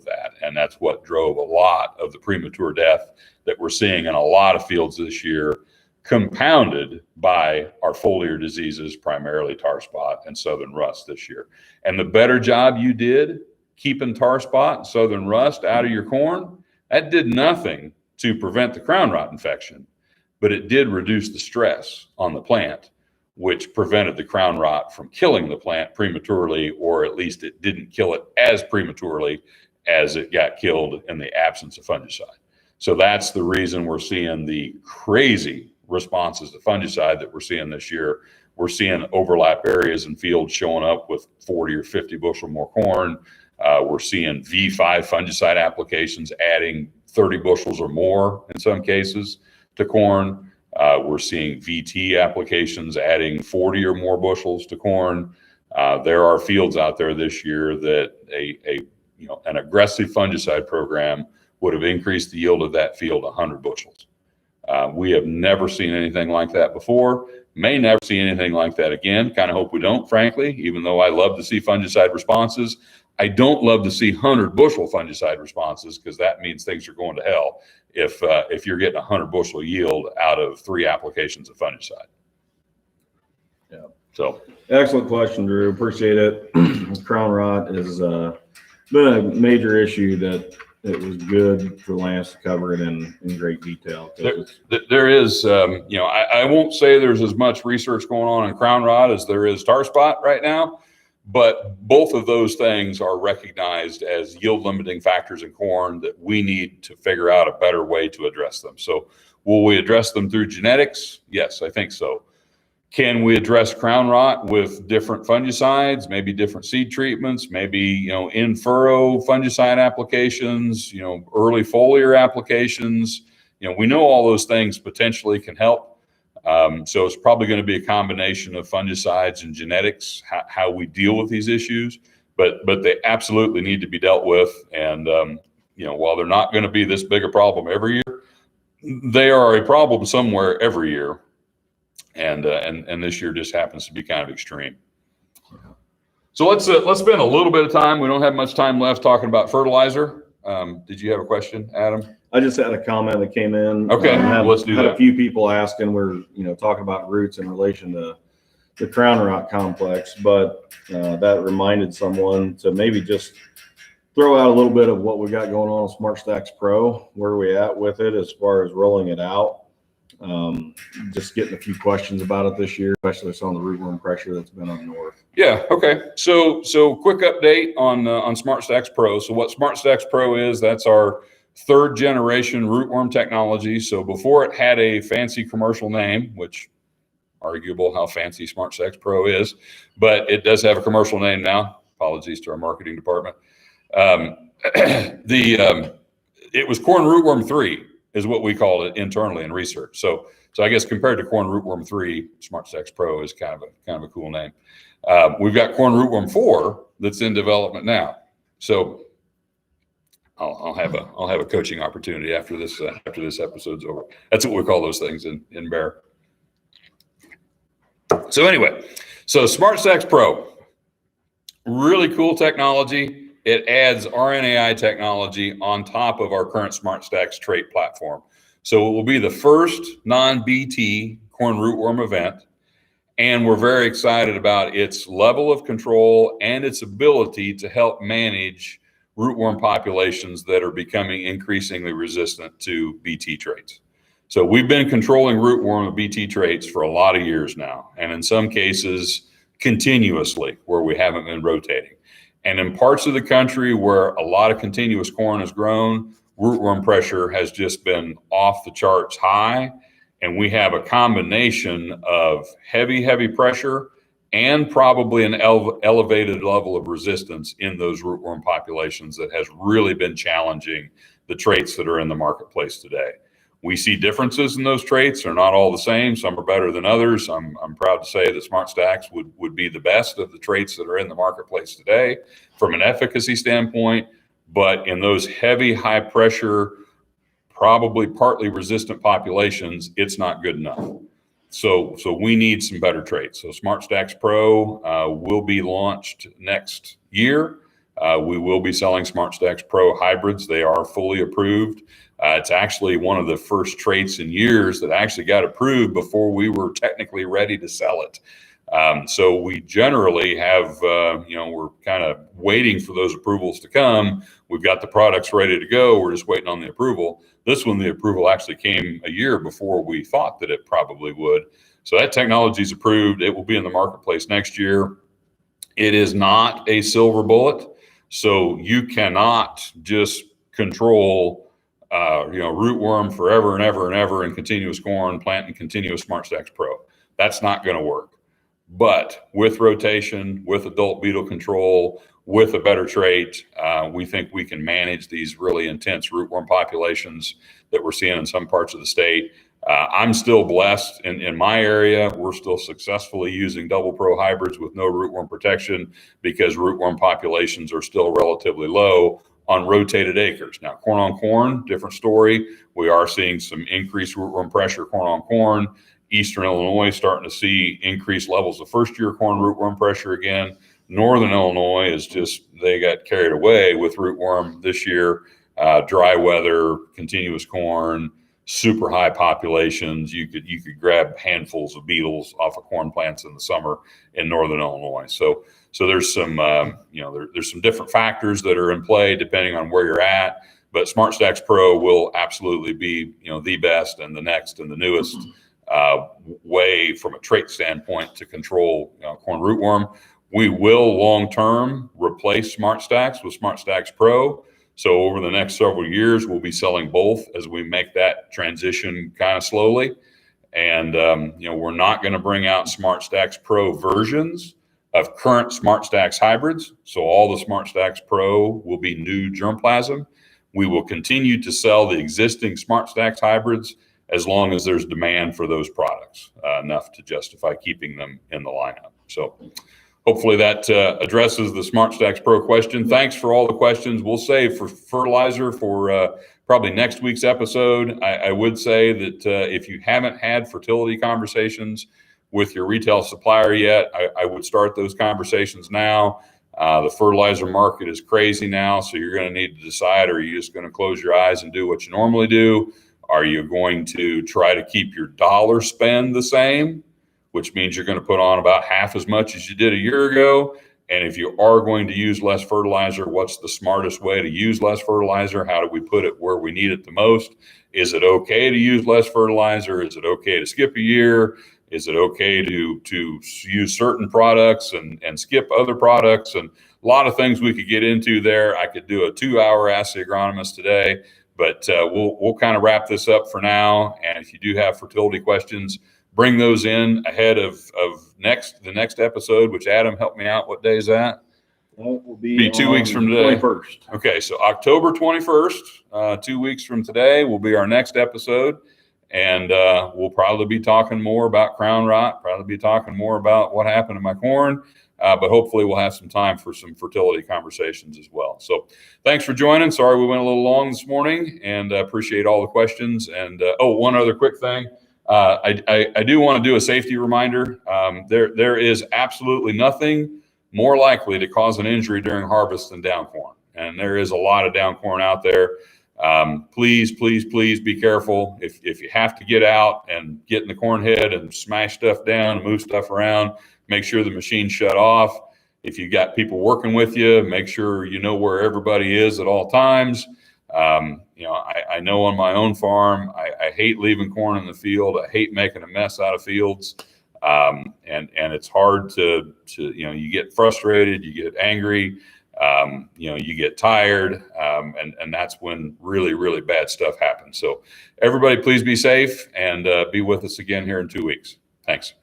that, and that's what drove a lot of the premature death that we're seeing in a lot of fields this year, compounded by our foliar diseases, primarily tar spot and southern rust this year. And the better job you did keeping tar spot and southern rust out of your corn, that did nothing to prevent the crown rot infection, but it did reduce the stress on the plant, which prevented the crown rot from killing the plant prematurely, or at least it didn't kill it as prematurely as it got killed in the absence of fungicide. So that's the reason we're seeing the crazy responses to fungicide that we're seeing this year. We're seeing overlap areas in fields showing up with 40 or 50 bushel more corn. We're seeing V5 fungicide applications adding 30 bushels or more in some cases to corn. We're seeing VT applications adding 40 or more bushels to corn. There are fields out there this year that an aggressive fungicide program would have increased the yield of that field 100 bushels. We have never seen anything like that before. May never see anything like that again. Kind of hope we don't, frankly, even though I love to see fungicide responses. I don't love to see 100 bushel fungicide responses, because that means things are going to hell if you're getting 100 bushel yield out of 3 applications of fungicide. Yeah. So excellent question, Drew. Appreciate it. Crown rot has been a major issue that it was good for Lance to cover it in great detail. There is, I won't say there's as much research going on in crown rot as there is tar spot right now, but both of those things are recognized as yield limiting factors in corn that we need to figure out a better way to address them. So will we address them through genetics? Yes, I think so. Can we address crown rot with different fungicides, maybe different seed treatments, maybe, in furrow fungicide applications, early foliar applications? We know all those things potentially can help. So it's probably going to be a combination of fungicides and genetics, how we deal with these issues, but they absolutely need to be dealt with. And, while they're not going to be this big a problem every year, they are a problem somewhere every year. And this year just happens to be kind of extreme. So let's spend a little bit of time. We don't have much time left talking about fertilizer. Did you have a question, Adam? I just had a comment that came in. Okay, let's do that. Had a few people asking. We're talking about roots in relation to the crown rot complex, but that reminded someone to maybe just throw out a little bit of what we got going on with SmartStax Pro. Where are we at with it as far as rolling it out? Just getting a few questions about it this year, especially on the rootworm pressure that's been up north. Yeah. Okay. So quick update on SmartStax Pro. So what SmartStax Pro is, that's our 3rd generation rootworm technology. So before it had a fancy commercial name, which arguable how fancy SmartStax Pro is, but it does have a commercial name now. Apologies to our marketing department. It was corn rootworm 3. Is what we call it internally in research. So I guess compared to corn rootworm 3, SmartStax Pro is kind of a cool name. We've got corn rootworm 4 that's in development now. So I'll have a coaching opportunity after this episode's over. That's what we call those things in Bear. So anyway, SmartStax Pro, really cool technology. It adds RNAi technology on top of our current SmartStax trait platform. So it will be the first non-BT corn rootworm event, and we're very excited about its level of control and its ability to help manage rootworm populations that are becoming increasingly resistant to BT traits. So we've been controlling rootworm with BT traits for a lot of years now, and in some cases continuously where we haven't been rotating. And in parts of the country where a lot of continuous corn has grown, rootworm pressure has just been off the charts high. And we have a combination of heavy pressure and probably an elevated level of resistance in those rootworm populations that has really been challenging the traits that are in the marketplace today. We see differences in those traits. They're not all the same. Some are better than others. I'm proud to say that SmartStax would be the best of the traits that are in the marketplace today from an efficacy standpoint. But in those heavy, high pressure, probably partly resistant populations, it's not good enough. So we need some better traits. So SmartStax Pro will be launched next year. We will be selling SmartStax Pro hybrids. They are fully approved. It's actually one of the first traits in years that actually got approved before we were technically ready to sell it. So we generally have, we're kind of waiting for those approvals to come. We've got the products ready to go. We're just waiting on the approval. This one, the approval actually came a year before we thought that it probably would. So that technology is approved. It will be in the marketplace next year. It is not a silver bullet. So you cannot just control rootworm forever and ever and ever in continuous corn, planting continuous SmartStax Pro. That's not going to work. But with rotation, with adult beetle control, with a better trait, we think we can manage these really intense rootworm populations that we're seeing in some parts of the state. I'm still blessed in my area. We're still successfully using double pro hybrids with no rootworm protection because rootworm populations are still relatively low on rotated acres. Now, corn on corn, different story. We are seeing some increased rootworm pressure corn on corn. Eastern Illinois starting to see increased levels of first-year corn rootworm pressure again. Northern Illinois is just, they got carried away with rootworm this year. Dry weather, continuous corn, super high populations. You could grab handfuls of beetles off of corn plants in the summer in Northern Illinois. So there's some there's some different factors that are in play depending on where you're at. But SmartStax Pro will absolutely be the best and the next and the newest way from a trait standpoint to control corn rootworm. We will long-term replace SmartStax with SmartStax Pro. So over the next several years, we'll be selling both as we make that transition kind of slowly. And, we're not going to bring out SmartStax Pro versions of current SmartStax hybrids. So all the SmartStax Pro will be new germplasm. We will continue to sell the existing SmartStax hybrids as long as there's demand for those products, enough to justify keeping them in the lineup. So hopefully that addresses the SmartStax Pro question. Thanks for all the questions. We'll save for fertilizer for probably next week's episode. I would say that if you haven't had fertility conversations with your retail supplier yet, I would start those conversations now. The fertilizer market is crazy now, so you're going to need to decide, are you just going to close your eyes and do what you normally do? Are you going to try to keep your dollar spend the same, which means you're going to put on about half as much as you did a year ago? And if you are going to use less fertilizer, what's the smartest way to use less fertilizer? How do we put it where we need it the most? Is it okay to use less fertilizer? Is it okay to skip a year? Is it okay to use certain products and skip other products? And a lot of things we could get into there. I could do a 2-hour Ask the Agronomist today, but we'll kind of wrap this up for now. And if you do have fertility questions, bring those in ahead of the next episode, which Adam helped me out. What day is that? That will be 2 weeks from today. 21st. Okay, so October 21st, 2 weeks from today, will be our next episode. And we'll probably be talking more about crown rot, probably be talking more about what happened to my corn. But hopefully we'll have some time for some fertility conversations as well. So thanks for joining. Sorry we went a little long this morning, and appreciate all the questions. And one other quick thing. I do want to do a safety reminder. There is absolutely nothing more likely to cause an injury during harvest than down corn. And there is a lot of down corn out there. Please be careful. If you have to get out and get in the corn head and smash stuff down and move stuff around, make sure the machine's shut off. If you got people working with you, make sure you know where everybody is at all times. I know on my own farm, I hate leaving corn in the field. I hate making a mess out of fields. And it's hard to you get frustrated, you get angry, you get tired. And that's when really, really bad stuff happens. So everybody, please be safe and be with us again here in 2 weeks. Thanks.